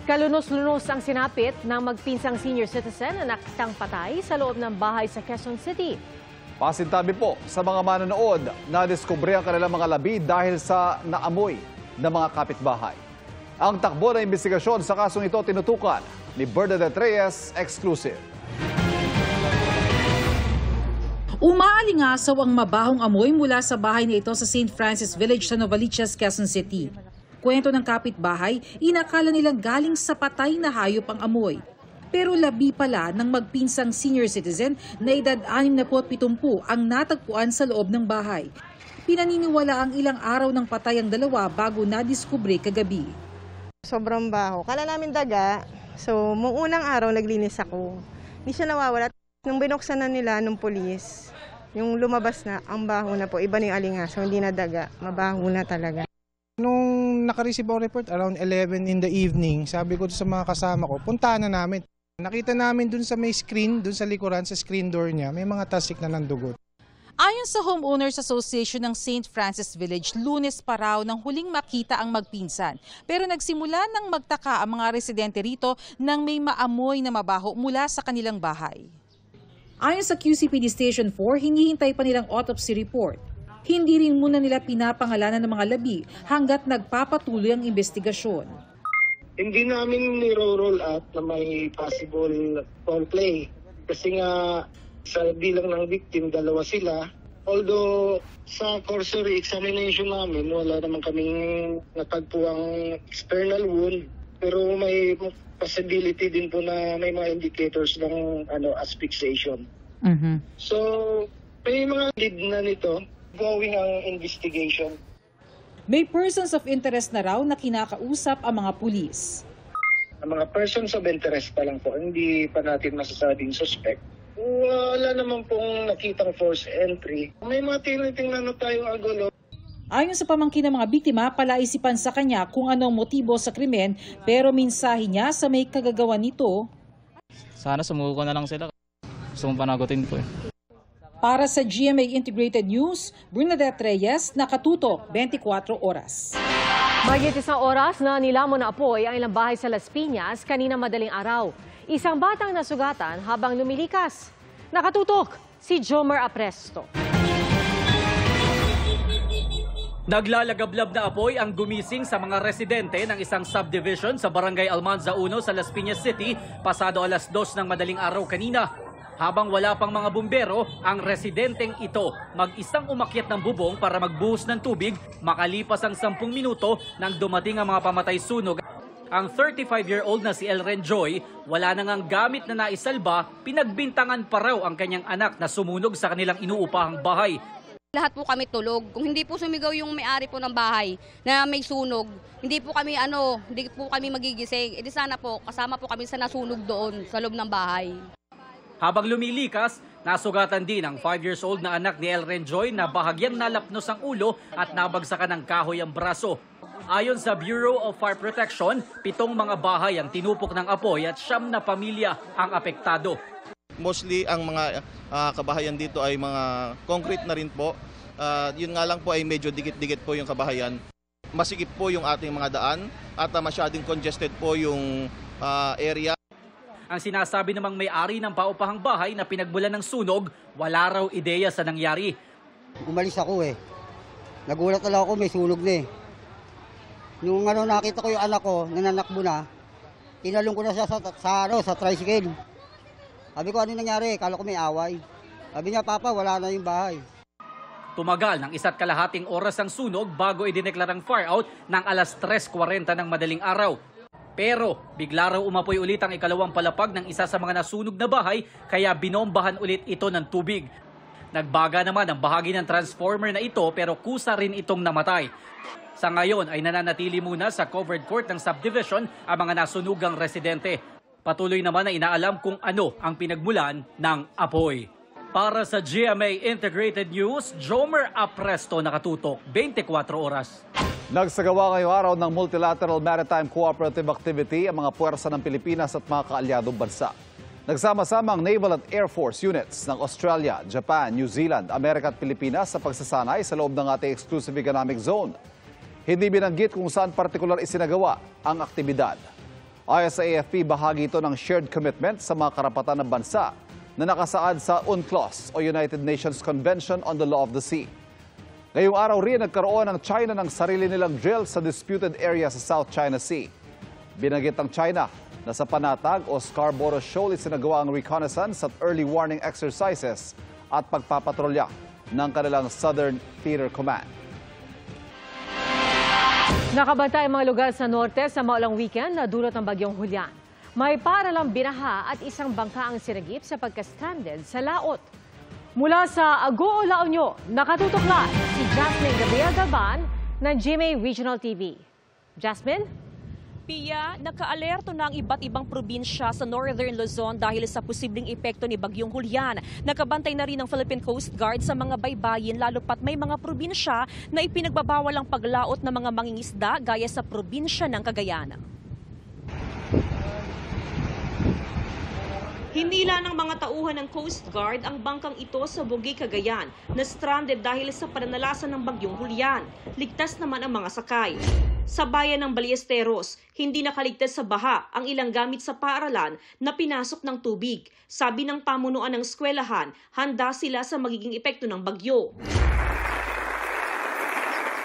Kalunos-lunos ang sinapit ng magpinsang senior citizen na nakitang patay sa loob ng bahay sa Quezon City. Pasintabi po sa mga manonood na diskubre ang kanilang mga labi dahil sa naamoy ng mga kapitbahay. Ang takbo na investigasyon sa kasong ito tinutukan ni Bernadette Reyes, exclusive. Umaalingasaw ang mabahong amoy mula sa bahay na ito sa St. Francis Village sa Novaliches, Quezon City. Kwento ng kapitbahay, inakala nilang galing sa patay na hayop ang amoy. Pero labi pala ng magpinsang senior citizen na edad 67 ang natagpuan sa loob ng bahay. Pinaniniwala ang ilang araw ng patay ang dalawa bago nadiskubre kagabi. Sobrang baho. Kala namin daga, so mung unang araw naglinis ako. Hindi siya nawawala. Nung binuksan na nila nung pulis, yung lumabas na, ang baho na po. Iba na yung alingaso, hindi na daga. Mabaho na talaga. Nung nakareceive ako report around 11 in the evening, sabi ko sa mga kasama ko, puntahan na namin. Nakita namin dun sa may screen, dun sa likuran, sa screen door niya, may mga tasik na ng dugo. Ayon sa Homeowners Association ng St. Francis Village, Lunes pa raw nang huling makita ang magpinsan. Pero nagsimula nang magtaka ang mga residente rito nang may maamoy na mabaho mula sa kanilang bahay. Ayon sa QCPD Station 4, hinihintay pa nilang autopsy report. Hindi rin muna nila pinapangalanan ng mga labi hanggat nagpapatuloy ang investigasyon. Hindi namin niro-roll out na may possible foul play. Kasi nga sa bilang ng victim, dalawa sila. Although sa cursory examination namin, wala naman kaming natagpuang external wound. Pero may possibility din po na may mga indicators ng asphyxiation. So may mga lead na nito. Going ang investigation. May persons of interest na raw na kinakausap ang mga pulis. Ang mga persons of interest pa lang po, hindi pa natin masasabing suspect. Wala naman pong nakitang forced entry. May mga tinitingnan na tayong agulo. Ayon sa pamangkin ng mga biktima, palaisipan sa kanya kung anong motibo sa krimen, pero mensahe niya sa may kagagawa nito. Sana sumuko na lang sila. Gusto mong panagutin po eh. Para sa GMA Integrated News, Bernadette Reyes, nakatutok 24 oras. Mahigit isang oras na nilamon na apoy ang ilang bahay sa Las Piñas kanina madaling araw. Isang batang nasugatan habang lumilikas. Nakatutok si Jomer Apresto. Naglalagablab na apoy ang gumising sa mga residente ng isang subdivision sa Barangay Almanza 1 sa Las Piñas City pasado alas 2 ng madaling araw kanina. Habang wala pang mga bumbero, ang residenteng ito mag-isang umakyat ng bubong para magbuhos ng tubig makalipas ang 10 minuto nang dumating ang mga pamatay sunog. Ang 35-year-old na si Elren Joy, wala nang ang gamit na naisalba, pinagbintangan pa raw ang kanyang anak na sumunog sa kanilang inuupahang bahay. Lahat po kami tulog. Kung hindi po sumigaw yung may-ari po ng bahay na may sunog, hindi po kami magigising. Di sana po kasama po kami sa nasunog doon sa loob ng bahay. Habang lumilikas, nasugatan din ang 5 years old na anak ni Elren Joy na bahagyang nalapnos ang ulo at nabagsakan ng kahoy ang braso. Ayon sa Bureau of Fire Protection, 7 mga bahay ang tinupok ng apoy at 9 na pamilya ang apektado. Mostly ang mga kabahayan dito ay mga concrete na rin po. Yun nga lang po ay medyo dikit-dikit po yung kabahayan. Masikip po yung ating mga daan at masyadong congested po yung area. Ang sinasabi namang may-ari ng paupahang bahay na pinagmulan ng sunog, wala raw ideya sa nangyari. Umalis ako eh. Nagulat lang ako, may sunog na eh. Nung nakita ko yung anak ko, nananakbo na, tinalong ko na siya sa tricycle. Sabi ko, ano nangyari? Kala ko may away. Sabi niya, Papa, wala na yung bahay. Tumagal ng 1.5 oras ang sunog bago idineklarang fire out ng alas 3:40 ng madaling araw. Pero bigla raw umapoy ulit ang ikalawang palapag ng isa sa mga nasunog na bahay kaya binombahan ulit ito ng tubig. Nagbaga naman ang bahagi ng transformer na ito pero kusa rin itong namatay. Sa ngayon ay nananatili muna sa covered court ng subdivision ang mga nasunugang residente. Patuloy naman na inaalam kung ano ang pinagmulan ng apoy. Para sa GMA Integrated News, Jomer Apresto, nakatutok 24 oras. Nagsagawa ngayong araw ng Multilateral Maritime Cooperative Activity ang mga puwersa ng Pilipinas at mga kaalyadong bansa. Nagsama-sama ang Naval at Air Force units ng Australia, Japan, New Zealand, Amerika at Pilipinas sa pagsasanay sa loob ng ating exclusive economic zone. Hindi binanggit kung saan partikular isinagawa ang aktibidad. Ayon sa AFP, bahagi ito ng shared commitment sa mga karapatan ng bansa na nakasaad sa UNCLOS o United Nations Convention on the Law of the Sea. Ngayong araw rin nagkaroon ng China ng sarili nilang drill sa disputed area sa South China Sea. Binanggit ng China na sa Panatag o Scarborough Shoal isinagawa ang reconnaissance at early warning exercises at pagpapatrolya ng kanilang Southern Theater Command. Nakabantay ang mga lugar sa norte sa maulang weekend na dulot ng bagyong Julian. May paralang binaha at isang bangka ang sinagip sa pagka-stranded sa laot. Mula sa Agoo, La Union, nakatutok live si Jasmine Gabriel Galban ng GMA Regional TV. Jasmine? Pia, nakaalerto na ang iba't ibang probinsya sa Northern Luzon dahil sa posibleng epekto ni Bagyong Julian. Nakabantay na rin ng Philippine Coast Guard sa mga baybayin lalo pat may mga probinsya na ipinagbabawal ang paglaot ng mga mangingisda gaya sa probinsya ng Cagayan. Hinila ng mga tauhan ng Coast Guard ang bangkang ito sa Boguey, Cagayan na stranded dahil sa pananalasan ng Bagyong Julian. Ligtas naman ang mga sakay. Sa bayan ng Ballesteros, hindi nakaligtas sa baha ang ilang gamit sa paaralan na pinasok ng tubig. Sabi ng pamunuan ng eskwelahan, handa sila sa magiging epekto ng bagyo.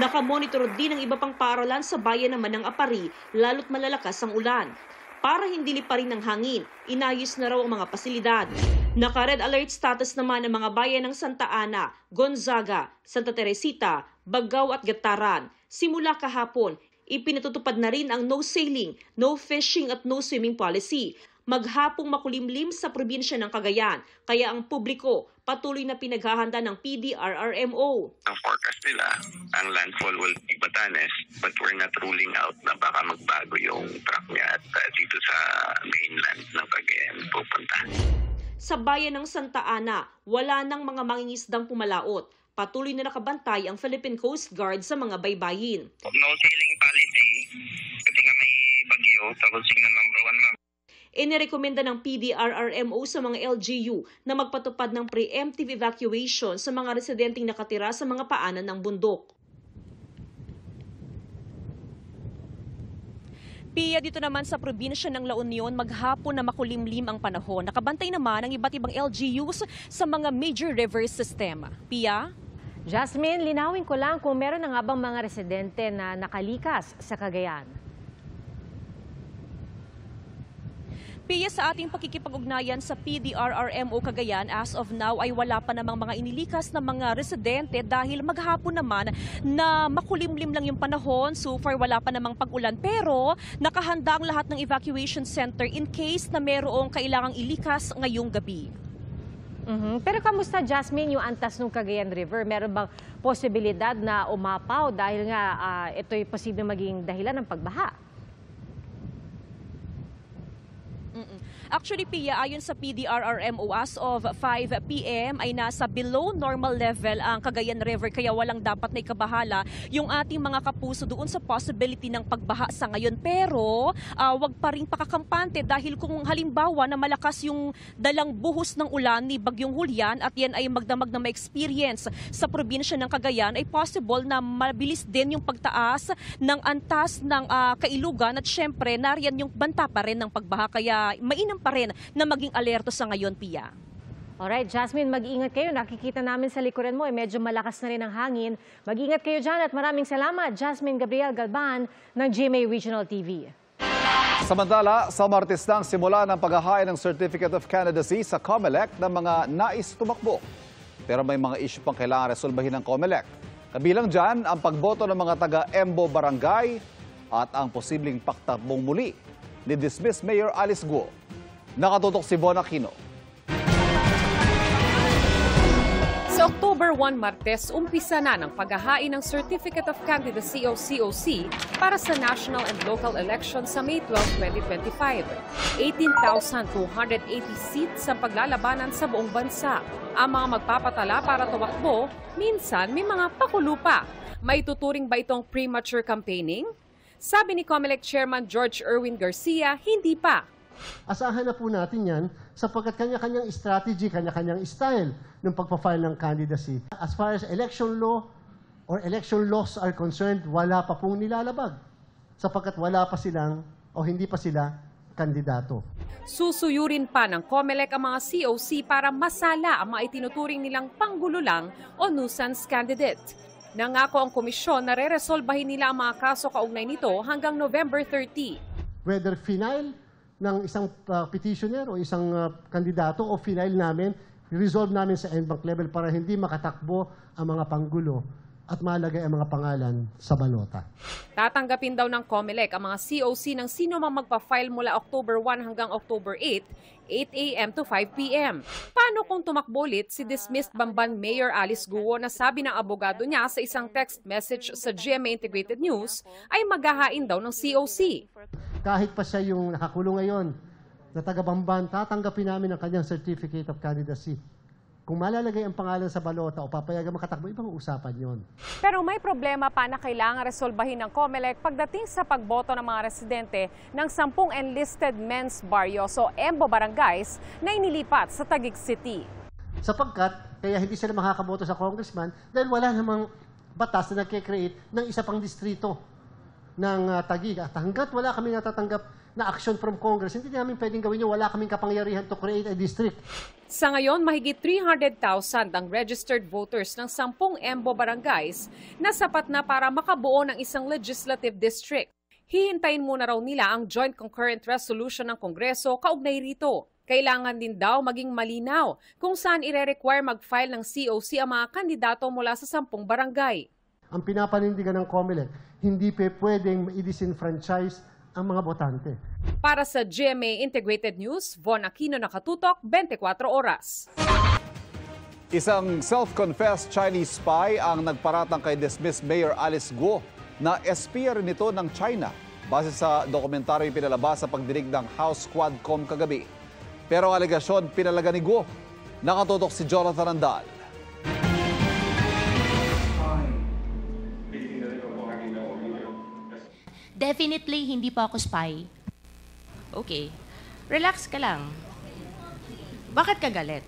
Nakamonitor din ang iba pang paaralan sa bayan naman ng Apari, lalo't malalakas ang ulan. Para hindi liparin ng hangin, inayos na raw ang mga pasilidad. Naka-red alert status naman ang mga bayan ng Santa Ana, Gonzaga, Santa Teresita, Bagao at Gataran. Simula kahapon, ipinatutupad na rin ang no sailing, no fishing at no swimming policy. Maghapong makulimlim sa probinsya ng Cagayan, kaya ang publiko patuloy na pinaghahanda ng PDRRMO. Ang forecast nila, ang landfall will be Batanes, but we're not ruling out na baka magbago yung track niya at dito sa mainland ng Cagayan pupunta. Sa bayan ng Santa Ana, wala nang mga mangingisdang pumalaot. Patuloy na nakabantay ang Philippine Coast Guard sa mga baybayin. No sailing policy, kasi nga may bagyo, tapos signal number 1 na. Inirekomenda ng PDRRMO sa mga LGU na magpatupad ng preemptive evacuation sa mga residenteng nakatira sa mga paanan ng bundok. Pia, dito naman sa probinsya ng La Union, maghapon na makulimlim ang panahon. Nakabantay naman ang iba't ibang LGUs sa mga major river system. Pia? Jasmine, linawin ko lang kung meron na nga bang mga residente na nakalikas sa Cagayan. Pia, sa ating pakikipag-ugnayan sa PDRRMO Cagayan, as of now ay wala pa namang mga inilikas na mga residente dahil maghapon naman na makulimlim lang yung panahon. So far wala pa namang pag-ulan pero nakahanda ang lahat ng evacuation center in case na merong kailangang ilikas ngayong gabi. Pero kamusta, Jasmine, yung antas ng Cagayan River? Meron bang posibilidad na umapaw dahil nga ito'y posibleng maging dahilan ng pagbaha? Actually, Pia, ayon sa PDRRMO, as of 5 p.m. ay nasa below normal level ang Cagayan River kaya walang dapat na ikabahala yung ating mga kapuso doon sa possibility ng pagbaha sa ngayon. Pero wag pa rin pakakampante dahil kung halimbawa na malakas yung dalang buhos ng ulan ni Bagyong Julian at yan ay magdamag na ma-experience sa probinsya ng Cagayan, ay possible na mabilis din yung pagtaas ng antas ng kailugan at syempre nariyan yung banta pa rin ng pagbaha kaya mainam pa rin na maging alerto sa ngayon, Pia. Alright, Jasmine, mag-ingat kayo. Nakikita namin sa likuran mo, medyo malakas na rin ang hangin. Mag-ingat kayo dyan at maraming salamat, Jasmine Gabriel Galban ng GMA Regional TV. Samantala, sa Martes nang simula ng paghahain ng Certificate of Candidacy sa COMELEC ng mga nais tumakbo. Pero may mga issue pang kailangan resolbahin ng COMELEC. Kabilang dyan ang pagboto ng mga taga-Embo Barangay at ang posibleng paktakbong muli ni dismiss Mayor Alice Guo. Nakatutok si Von Aquino. Sa October 1, Martes, umpisa na ng paghahain ng Certificate of Candidacy o COC para sa national and local elections sa May 12, 2025. 18,280 seats ang paglalabanan sa buong bansa. Ang mga magpapatala para tumakbo, minsan may mga pakulupa. May tuturing ba itong premature campaigning? Sabi ni COMELEC Chairman George Erwin Garcia, hindi pa. Asahan na po natin yan sapagkat kanya-kanyang strategy, kanya-kanyang style ng pagpa-file ng candidacy. As far as election law or election laws are concerned, wala pa pong nilalabag sapagkat wala pa silang o hindi pa sila kandidato. Susuyurin pa ng COMELEC ang mga COC para masala ang mga itinuturing nilang panggulo lang o nuisance candidate. Nangako ang komisyon na re-resolbahin nila ang mga kaso kaugnay nito hanggang November 30. Whether final ng isang petitioner o isang kandidato o final namin, resolve namin sa en banc level para hindi makatakbo ang mga panggulo at malagay ang mga pangalan sa balota. Tatanggapin daw ng COMELEC ang mga COC ng sino mang magpa-file mula October 1 hanggang October 8, 8 a.m. to 5 p.m. Paano kung tumakbo ulit si dismissed Bamban Mayor Alice Guo na sabi ng abogado niya sa isang text message sa GMA Integrated News ay maghahain daw ng COC? Kahit pa siya yung nakakulong ngayon na taga-Bamban, tatanggapin namin ang kanyang Certificate of Candidacy. Kung malalagay ang pangalan sa balota o papayagan makatakbo, ibang usapan yon. Pero may problema pa na kailangan resolbahin ng COMELEC pagdating sa pagboto ng mga residente ng 10 enlisted men's barrio o EMBO barangays na inilipat sa Taguig City. Sapagkat, kaya hindi sila makakaboto sa congressman dahil wala namang batas na nagkikreate ng isa pang distrito ng Taguig. At hanggat wala kami natatanggap na action from Congress, hindi namin pwedeng gawin yun. Wala kaming kapangyarihan to create a district. Sa ngayon, mahigit 300,000 ang registered voters ng 10 EMBO barangays na sapat na para makabuo ng isang legislative district. Hihintayin muna raw nila ang Joint Concurrent Resolution ng Kongreso kaugnay rito. Kailangan din daw maging malinaw kung saan ire-require mag-file ng COC ang mga kandidato mula sa 10 barangay. Ang pinapanindigan ng COMELEC, hindi pwedeng i-disenfranchise ang mga botante. Para sa GMA Integrated News, Von Aquino, nakatutok, 24 oras. Isang self-confessed Chinese spy ang nagparatang kay dismissed Mayor Alice Guo na espiya rin ito ng China base sa dokumentaryo pinalabas sa pagdinig ng House Quadcom kagabi. Pero ang alegasyon pinalaga ni Guo. Nakatutok si Jonathan Andal. Definitely, hindi po ako spy. Okay. Relax ka lang. Bakit ka galit?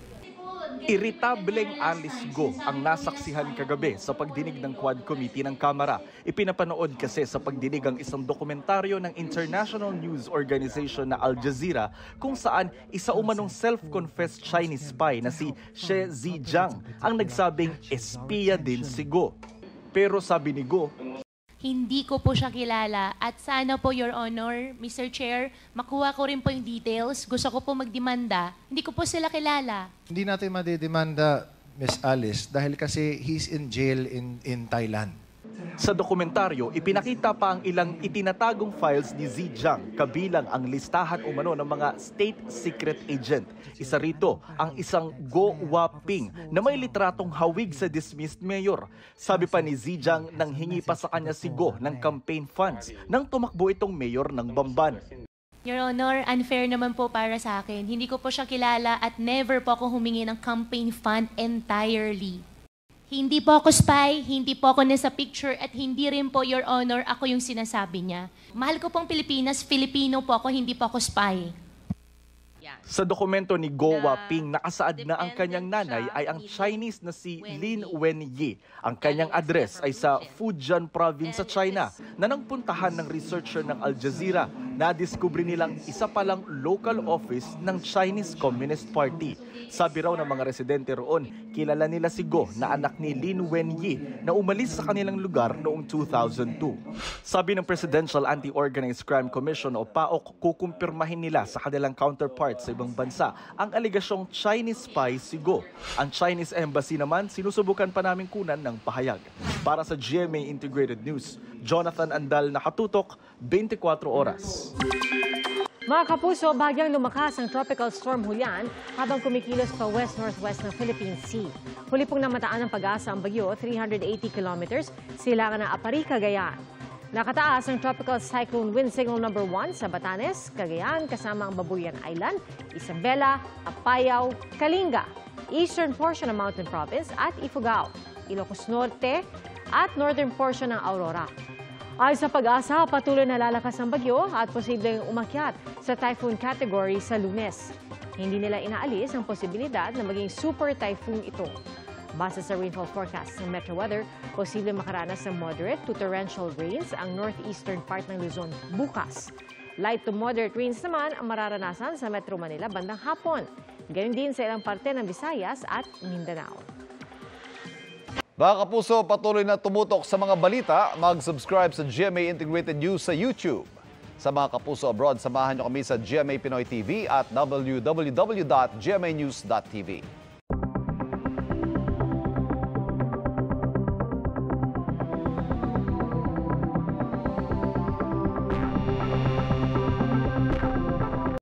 Irritableng Alice Guo ang nasaksihan kagabi sa pagdinig ng Quad Committee ng Kamara. Ipinapanood kasi sa pagdinig ang isang dokumentaryo ng international news organization na Al Jazeera kung saan isa umanong self-confessed Chinese spy na si She Zijiang ang nagsabing espiya din si Guo. Pero sabi ni Guo, Hindi ko po siya kilala at sana po, Your Honor, Mr. Chair, makuha ko rin po yung details. Gusto ko po magdemanda. Hindi ko po sila kilala. Hindi natin madidemanda, Miss Alice, dahil kasi he's in jail in Thailand. Sa dokumentaryo, ipinakita pa ang ilang itinatagong files ni Zijiang, kabilang ang listahan umano ng mga state secret agent. Isa rito ang isang Guo Waping na may litratong hawig sa dismissed mayor. Sabi pa ni Zijiang nang hingi pa sa kanya si Guo ng campaign funds nang tumakbo itong mayor ng Bamban. Your Honor, unfair naman po para sa akin. Hindi ko po siya kilala at never po ako humingi ng campaign fund entirely. Hindi po ako spy, hindi po ako nasa picture at hindi rin po, Your Honor, ako yung sinasabi niya. Mahal ko pong Pilipinas, Filipino po ako, hindi po ako spy. Sa dokumento ni Guo Waping, nakasaad na ang kanyang nanay ay ang Chinese na si Lin Wenyi. Ang kanyang address ay sa Fujian Province sa China na nang puntahan ng researcher ng Al Jazeera, nadiskubre nilang isa palang local office ng Chinese Communist Party. Sabi raw ng mga residente roon, kilala nila si Guo na anak ni Lin Wenyi na umalis sa kanilang lugar noong 2002. Sabi ng Presidential Anti-Organized Crime Commission o PAOK, kukumpirmahin nila sa kanilang counterparts sa ibang bansa ang aligasyong Chinese spy si Guo. Ang Chinese Embassy naman, sinusubukan pa namin kunan ng pahayag. Para sa GMA Integrated News, Jonathan Andal, nakatutok, 24 oras. Mga kapuso, bagyang lumakas ang Tropical Storm Julian habang kumikilos pa west-northwest ng Philippine Sea. Huli pong namataan ng pag-asa ang bagyo, 380 kilometers, silangan ng Apari, Cagayan. Nakataas ang Tropical Cyclone Wind Signal No. 1 sa Batanes, Cagayan, kasama ang Babuyan Island, Isabela, Apayao, Kalinga, eastern portion ng Mountain Province at Ifugao, Ilocos Norte at northern portion ng Aurora. Ayon sa pag-asa, patuloy na lalakas ang bagyo at posibleng umakyat sa typhoon category sa Lunes. Hindi nila inaalis ang posibilidad na maging super typhoon ito. Base sa rainfall forecast ng Metro Weather, posibleng makaranas ng moderate to torrential rains ang northeastern part ng Luzon bukas. Light to moderate rains naman ang mararanasan sa Metro Manila bandang hapon. Gayon din sa ilang parte ng Visayas at Mindanao. Mga kapuso, patuloy na tumutok sa mga balita. Mag-subscribe sa GMA Integrated News sa YouTube. Sa mga kapuso abroad, samahan niyo kami sa GMA Pinoy TV at www.gmanews.tv.